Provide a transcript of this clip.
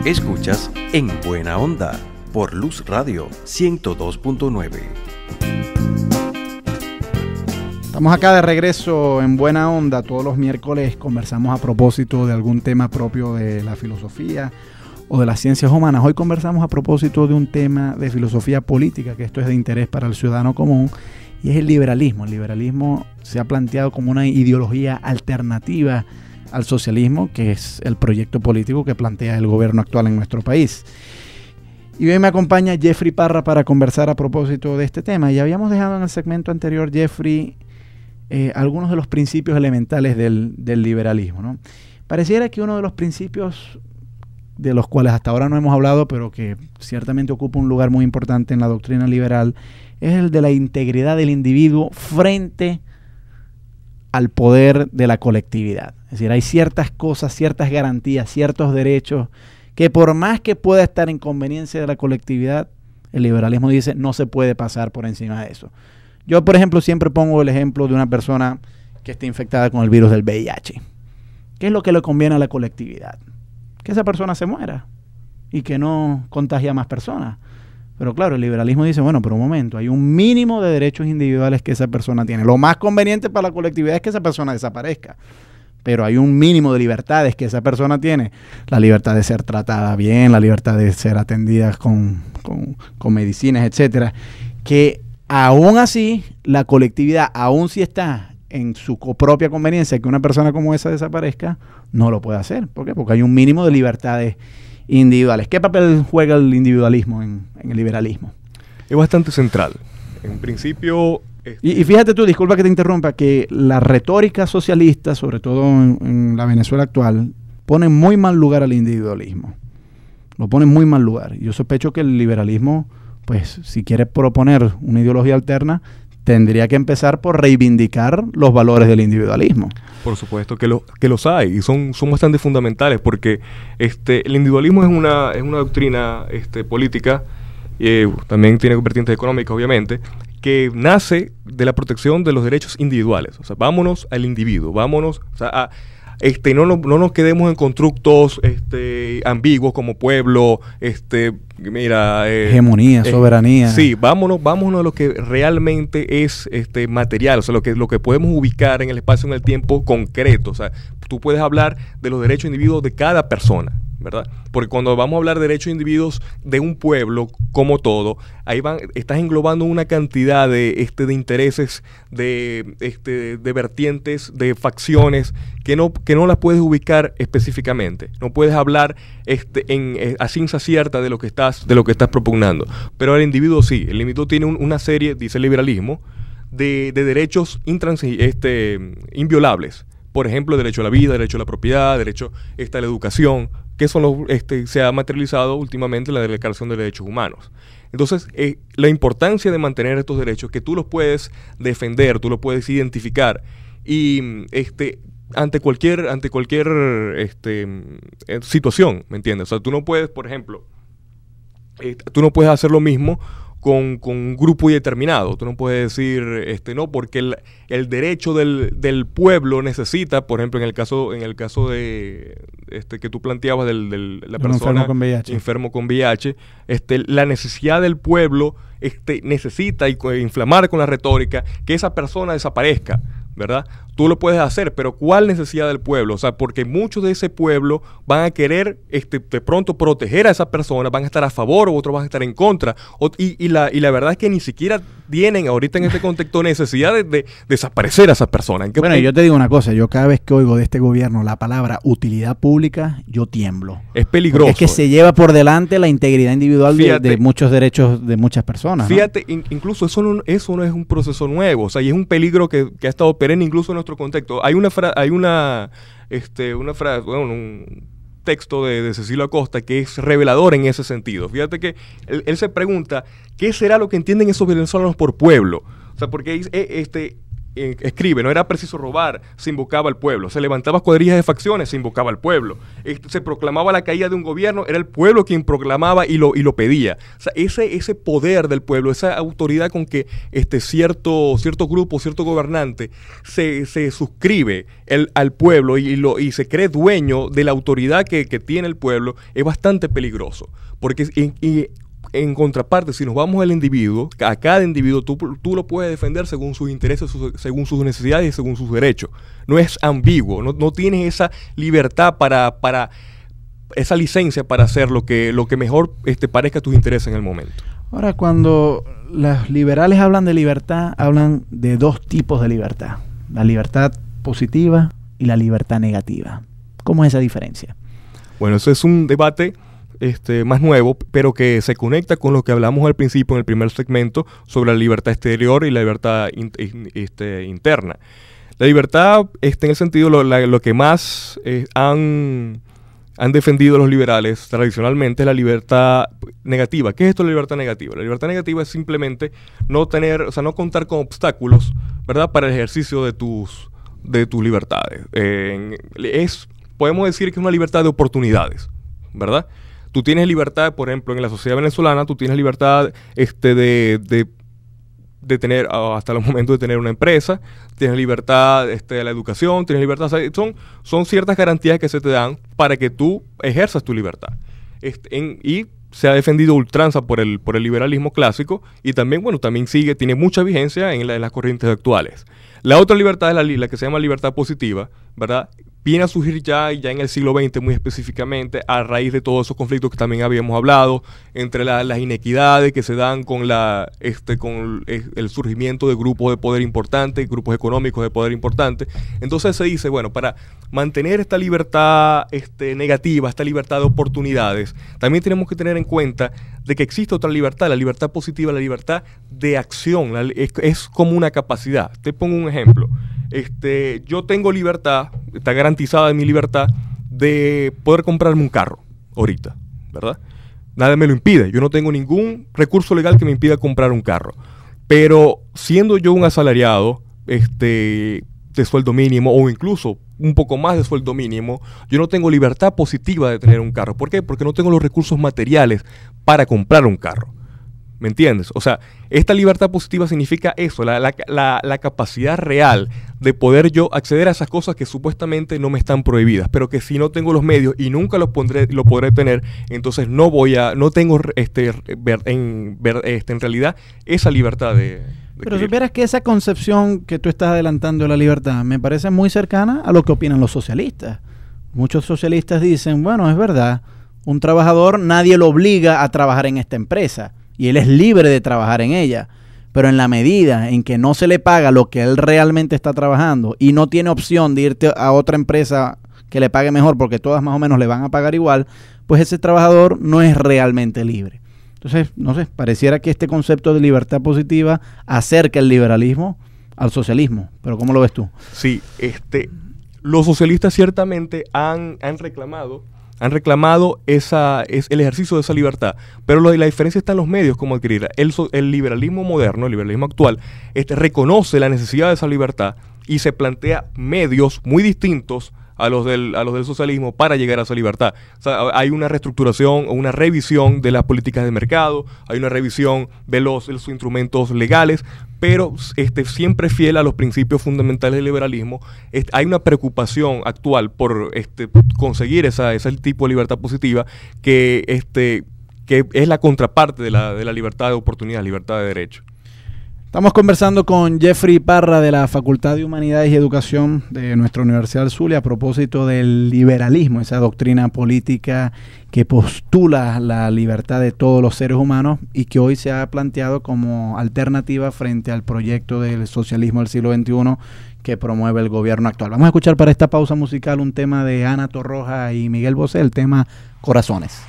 Escuchas En Buena Onda por Luz Radio 102.9. Estamos acá de regreso en Buena Onda. Todos los miércoles conversamos a propósito de algún tema propio de la filosofía o de las ciencias humanas. Hoy conversamos a propósito de un tema de filosofía política, que esto es de interés para el ciudadano común, y es el liberalismo. El liberalismo se ha planteado como una ideología alternativa al socialismo, que es el proyecto político que plantea el gobierno actual en nuestro país. Y hoy me acompaña Jeffrey Parra para conversar a propósito de este tema. Y habíamos dejado en el segmento anterior, Jeffrey, algunos de los principios elementales del liberalismo, ¿no? Pareciera que uno de los principios de los cuales hasta ahora no hemos hablado, pero que ciertamente ocupa un lugar muy importante en la doctrina liberal, es el de la integridad del individuo frente al poder de la colectividad. Es decir, hay ciertas cosas, ciertas garantías, ciertos derechos que por más que pueda estar en conveniencia de la colectividad, el liberalismo dice no se puede pasar por encima de eso. Yo, por ejemplo, siempre pongo el ejemplo de una persona que esté infectada con el virus del VIH. ¿Qué es lo que le conviene a la colectividad? Que esa persona se muera y que no contagie a más personas. Pero claro, el liberalismo dice, bueno, pero un momento, hay un mínimo de derechos individuales que esa persona tiene. Lo más conveniente para la colectividad es que esa persona desaparezca. Pero hay un mínimo de libertades que esa persona tiene. La libertad de ser tratada bien, la libertad de ser atendida con medicinas, etcétera. Que aún así, la colectividad, aún si está en su propia conveniencia que una persona como esa desaparezca, no lo puede hacer. ¿Por qué? Porque hay un mínimo de libertades individuales. ¿Qué papel juega el individualismo en el liberalismo? Es bastante central. En principio... Y fíjate tú, disculpa que te interrumpa, que la retórica socialista, sobre todo en la Venezuela actual, pone muy mal lugar al individualismo. Lo pone en muy mal lugar. Yo sospecho que el liberalismo, pues, si quiere proponer una ideología alterna, tendría que empezar por reivindicar los valores del individualismo. Por supuesto que los hay y son bastante fundamentales porque el individualismo es una doctrina política, también tiene vertientes económicas obviamente, que nace de la protección de los derechos individuales. O sea, vámonos al individuo, vámonos, o sea, no nos quedemos en constructos ambiguos como pueblo, hegemonía, soberanía. Sí, vámonos a lo que realmente es material, o sea, lo que podemos ubicar en el espacio, en el tiempo concreto. O sea, tú puedes hablar de los derechos individuos de cada persona, ¿verdad? Porque cuando vamos a hablar de derechos de individuos de un pueblo como todo, ahí estás englobando una cantidad de intereses, de vertientes, de facciones que no las puedes ubicar específicamente. No puedes hablar a ciencia cierta de lo que estás propugnando. Pero el individuo sí, el individuo tiene una serie, dice el liberalismo, de derechos inviolables. Por ejemplo, derecho a la vida, derecho a la propiedad, derecho a la educación, que son se ha materializado últimamente en la Declaración de Derechos Humanos. Entonces, la importancia de mantener estos derechos, que tú los puedes defender, tú los puedes identificar, y ante cualquier situación, ¿me entiendes? O sea, tú no puedes, por ejemplo, tú no puedes hacer lo mismo con un grupo determinado. Tú no puedes decir, no, porque el derecho del pueblo necesita, por ejemplo, en el caso de que tú planteabas de la persona enfermo con VIH, la necesidad del pueblo necesita inflamar con la retórica que esa persona desaparezca, ¿verdad? Tú lo puedes hacer, pero ¿cuál necesidad del pueblo? O sea, porque muchos de ese pueblo van a querer de pronto proteger a esa persona, van a estar a favor, o otros van a estar en contra. Y la verdad es que ni siquiera tienen ahorita en este contexto necesidad de desaparecer a esa persona. Bueno, yo te digo una cosa, yo cada vez que oigo de este gobierno la palabra utilidad pública, yo tiemblo. Es peligroso. Porque es que se lleva por delante la integridad individual de muchos derechos de muchas personas, ¿no? Fíjate, incluso eso no es un proceso nuevo, o sea, y es un peligro que ha estado perenne incluso en nuestro contexto. Hay un texto de Cecilio Acosta que es revelador en ese sentido. Fíjate que él se pregunta, ¿qué será lo que entienden esos venezolanos por pueblo? O sea, porque escribe, no era preciso robar, se invocaba al pueblo. Se levantaban cuadrillas de facciones, se invocaba al pueblo. Se proclamaba la caída de un gobierno, era el pueblo quien proclamaba y lo pedía. O sea, ese poder del pueblo, esa autoridad con que cierto grupo, cierto gobernante se suscribe al pueblo y se cree dueño de la autoridad que tiene el pueblo, es bastante peligroso. Porque en contraparte, si nos vamos al individuo, a cada individuo tú lo puedes defender según sus intereses, según sus necesidades y según sus derechos. No es ambiguo, no tienes esa libertad para esa licencia para hacer lo que mejor parezca a tus intereses en el momento. Ahora, cuando los liberales hablan de libertad, hablan de dos tipos de libertad. La libertad positiva y la libertad negativa. ¿Cómo es esa diferencia? Bueno, eso es un debate más nuevo, pero que se conecta con lo que hablamos al principio en el primer segmento sobre la libertad exterior y la libertad interna. La libertad, en el sentido, lo que más han defendido los liberales tradicionalmente es la libertad negativa. ¿Qué es esto de la libertad negativa? La libertad negativa es simplemente no contar con obstáculos, ¿verdad?, para el ejercicio de tus libertades. Podemos decir que es una libertad de oportunidades, ¿verdad? Tú tienes libertad, por ejemplo, en la sociedad venezolana, tú tienes libertad de tener, hasta el momento de tener una empresa, tienes libertad de la educación, tienes libertad, son ciertas garantías que se te dan para que tú ejerzas tu libertad. Y se ha defendido ultranza por el liberalismo clásico y también tiene mucha vigencia en las corrientes actuales. La otra libertad es la que se llama libertad positiva, ¿verdad? Viene a surgir ya en el siglo XX muy específicamente a raíz de todos esos conflictos que también habíamos hablado, entre las inequidades que se dan con el surgimiento de grupos de poder importantes, grupos económicos de poder importantes. Entonces se dice, bueno, para mantener esta libertad negativa, esta libertad de oportunidades, también tenemos que tener en cuenta de que existe otra libertad, la libertad positiva, la libertad de acción, es como una capacidad. Te pongo un ejemplo. Yo tengo libertad, está garantizada mi libertad de poder comprarme un carro ahorita, ¿verdad? Nada me lo impide, yo no tengo ningún recurso legal que me impida comprar un carro. Pero siendo yo un asalariado de sueldo mínimo o incluso un poco más de sueldo mínimo, yo no tengo libertad positiva de tener un carro. ¿Por qué? Porque no tengo los recursos materiales para comprar un carro. ¿Me entiendes? O sea, esta libertad positiva significa eso, la capacidad real de poder yo acceder a esas cosas que supuestamente no me están prohibidas, pero que si no tengo los medios y nunca lo podré tener, entonces no tengo en realidad esa libertad de pero supieras que esa concepción que tú estás adelantando de la libertad me parece muy cercana a lo que opinan los socialistas. Muchos socialistas dicen, bueno, es verdad, un trabajador nadie lo obliga a trabajar en esta empresa y él es libre de trabajar en ella, pero en la medida en que no se le paga lo que él realmente está trabajando y no tiene opción de irte a otra empresa que le pague mejor porque todas más o menos le van a pagar igual, pues ese trabajador no es realmente libre. Entonces, no sé, pareciera que este concepto de libertad positiva acerca el liberalismo al socialismo, pero ¿cómo lo ves tú? Sí, los socialistas ciertamente han reclamado el ejercicio de esa libertad, pero la diferencia está en los medios como adquirirla. El liberalismo moderno, el liberalismo actual, reconoce la necesidad de esa libertad y se plantea medios muy distintos a los del socialismo para llegar a esa libertad. O sea, hay una reestructuración o una revisión de las políticas de mercado, hay una revisión de los instrumentos legales, pero siempre fiel a los principios fundamentales del liberalismo. Hay una preocupación actual por conseguir ese tipo de libertad positiva que es la contraparte de la libertad de oportunidad, libertad de derecho. Estamos conversando con Jeffrey Parra de la Facultad de Humanidades y Educación de nuestra Universidad del Zulia a propósito del liberalismo, esa doctrina política que postula la libertad de todos los seres humanos y que hoy se ha planteado como alternativa frente al proyecto del socialismo del siglo XXI que promueve el gobierno actual. Vamos a escuchar para esta pausa musical un tema de Ana Torroja y Miguel Bosé, el tema Corazones.